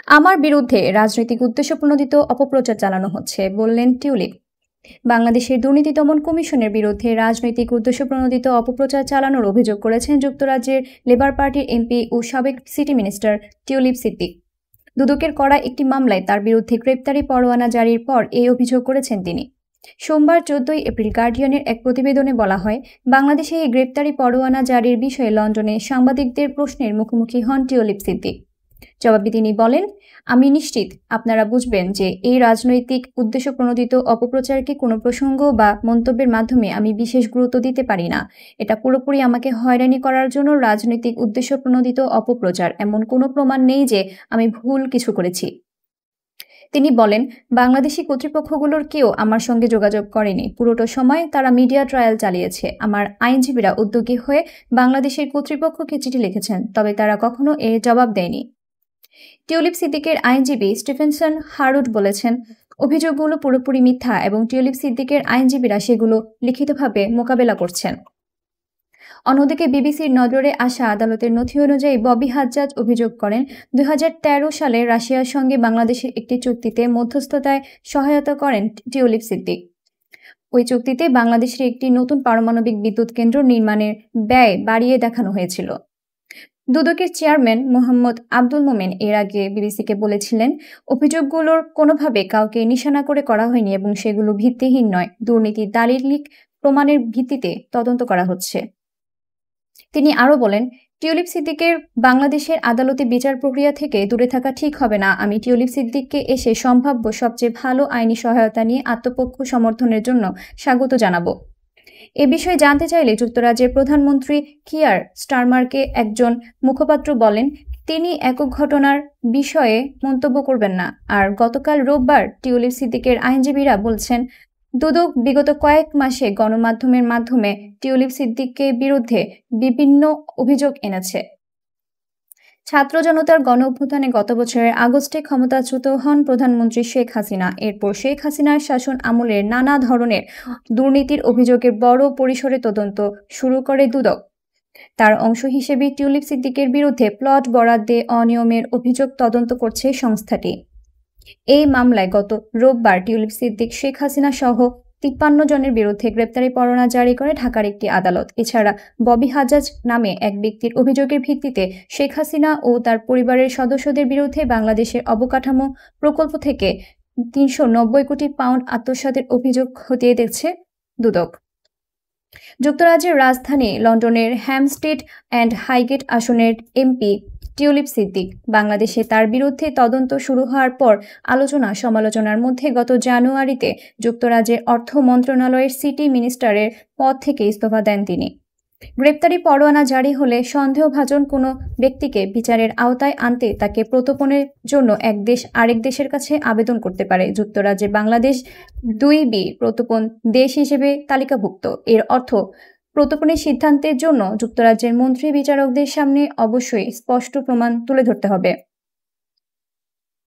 আমার বিরুদ্ধে রাজনৈতিক উদ্দেশ্যপ্রণোদিত অপপ্রচার চালানো হচ্ছে, বললেন টিউলিপ। বাংলাদেশের দুর্নীতি দমন কমিশনের বিরুদ্ধে রাজনৈতিক উদ্দেশ্যপ্রণোদিত অপপ্রচার চালানোর অভিযোগ করেছেন যুক্তরাজ্যের লেবার পার্টির এমপি ও সাবেক সিটি মিনিস্টার টিউলিপ সিদ্দিক। দুদকের করা একটি মামলায় তার বিরুদ্ধে গ্রেপ্তারি পরোয়ানা জারির পর এই অভিযোগ করেছেন তিনি। সোমবার 14 এপ্রিল গার্ডিয়ানের এক প্রতিবেদনে বলা হয়, বাংলাদেশে এই গ্রেপ্তারি পরোয়ানা জারির বিষয়ে লন্ডনে সাংবাদিকদের প্রশ্নের মুখোমুখি হন টিউলিপ সিদ্দিক। জবাবে তিনি বলেন, আমি নিশ্চিত আপনারা বুঝবেন যে এই রাজনৈতিক উদ্দেশ্যপ্রণোদিত অপপ্রচারকে কোনো প্রসঙ্গ বা মন্তব্যের মাধ্যমে আমি বিশেষ গুরুত্ব দিতে পারি না। এটা পুরোপুরি আমাকে হয়রানি করার জন্য রাজনৈতিক উদ্দেশ্যপ্রণোদিত অপপ্রচার। এমন কোনো প্রমাণ নেই যে আমি ভুল কিছু করেছি। তিনি বলেন, বাংলাদেশি কর্তৃপক্ষগুলোর কেউ আমার সঙ্গে যোগাযোগ করেনি। পুরোটা সময় তারা মিডিয়া ট্রায়াল চালিয়েছে। আমার আইনজীবীরা উদ্যোগী হয়ে বাংলাদেশের কর্তৃপক্ষকে চিঠি লিখেছেন, তবে তারা কখনো এর জবাব দেয়নি। টিউলিপ সিদ্দিকের আইনজীবী স্টিফেনসন হারুড বলেছেন, অভিযোগগুলো পুরোপুরি মিথ্যা এবং টিউলিপ সিদ্দিকের আইনজীবীরা সেগুলো লিখিতভাবে মোকাবেলা করছেন। অন্যদিকে বিবিসির নজরে আসা আদালতের নথি অনুযায়ী ববি হাজ্জাজ অভিযোগ করেন, 2013 সালে রাশিয়ার সঙ্গে বাংলাদেশের একটি চুক্তিতে মধ্যস্থতায় সহায়তা করেন টিউলিপ সিদ্দিক। ওই চুক্তিতে বাংলাদেশের একটি নতুন পারমাণবিক বিদ্যুৎ কেন্দ্র নির্মাণের ব্যয় বাড়িয়ে দেখানো হয়েছিল। দুদকের চেয়ারম্যান মোহাম্মদ আব্দুল মোমেন এর আগে বিবিসিকে বলেছিলেন, অভিযোগগুলোর কোনোভাবে কাউকে নিশানা করে করা হয়নি এবং সেগুলো ভিত্তিহীন নয়। দুর্নীতির দালিলিক প্রমাণের ভিত্তিতে তদন্ত করা হচ্ছে। তিনি আরও বলেন, টিউলিপ সিদ্দিকের বাংলাদেশের আদালতে বিচার প্রক্রিয়া থেকে দূরে থাকা ঠিক হবে না। আমি টিউলিপ সিদ্দিককে এসে সম্ভাব্য সবচেয়ে ভালো আইনি সহায়তা নিয়ে আত্মপক্ষ সমর্থনের জন্য স্বাগত জানাবো। এ বিষয়ে জানতে চাইলে যুক্তরাজ্যের প্রধানমন্ত্রী কিয়ার স্টারমারকে একজন মুখপাত্র বলেন, তিনি একক ঘটনার বিষয়ে মন্তব্য করবেন না। আর গতকাল রোববার টিউলিপ সিদ্দিকের আইনজীবীরা বলছেন, দুদক বিগত কয়েক মাসে গণমাধ্যমের মাধ্যমে টিউলিপ সিদ্দিককে বিরুদ্ধে বিভিন্ন অভিযোগ এনেছে। ছাত্র জনতার গণ অভ্যুত্থানে গত বছরের আগস্টে ক্ষমতাচ্যুত হন প্রধানমন্ত্রী শেখ হাসিনা। এরপর শেখ হাসিনার শাসন আমলের নানা ধরনের দুর্নীতির অভিযোগের বড় পরিসরে তদন্ত শুরু করে দুদক। তার অংশ হিসেবে টিউলিপ সিদ্দিকের বিরুদ্ধে প্লট বরাদ্দে অনিয়মের অভিযোগ তদন্ত করছে সংস্থাটি। এই মামলায় গত রোববার টিউলিপ সিদ্দিক, শেখ হাসিনা সহ 53 জনের বিরুদ্ধে গ্রেপ্তারি পরোয়ানা জারি করে ঢাকার একটি আদালত। এছাড়া ববি হাজ্জাজ নামে এক ব্যক্তির অভিযোগের ভিত্তিতে শেখ হাসিনা ও তার পরিবারের সদস্যদের বিরুদ্ধে বাংলাদেশের অবকাঠামো প্রকল্প থেকে 390 কোটি পাউন্ড আত্মসাতের অভিযোগ খতিয়ে দেখছে দুদক। যুক্তরাজ্যের রাজধানী লন্ডনের হ্যামস্টেড অ্যান্ড হাইগেট আসনের এমপি টিউলিপ সিদ্দিক বাংলাদেশে তার বিরুদ্ধে তদন্ত শুরু হওয়ার পর আলোচনা সমালোচনার মধ্যে গত জানুয়ারিতে যুক্তরাজ্যের অর্থ মন্ত্রণালয়ের সিটি মিনিস্টারের পদ থেকে ইস্তফা দেন তিনি। গ্রেপ্তারি পরোয়ানা জারি হলে সন্দেহভাজন কোনো ব্যক্তিকে বিচারের আওতায় আনতে তাকে প্রত্যর্পণের জন্য এক দেশ আরেক দেশের কাছে আবেদন করতে পারে। যুক্তরাজ্যে বাংলাদেশ 2B প্রত্যর্পণ দেশ হিসেবে তালিকাভুক্ত। এর অর্থ প্রত্যর্পণের সিদ্ধান্তের জন্য যুক্তরাজ্যের মন্ত্রী বিচারকদের সামনে অবশ্যই স্পষ্ট প্রমাণ তুলে ধরতে হবে।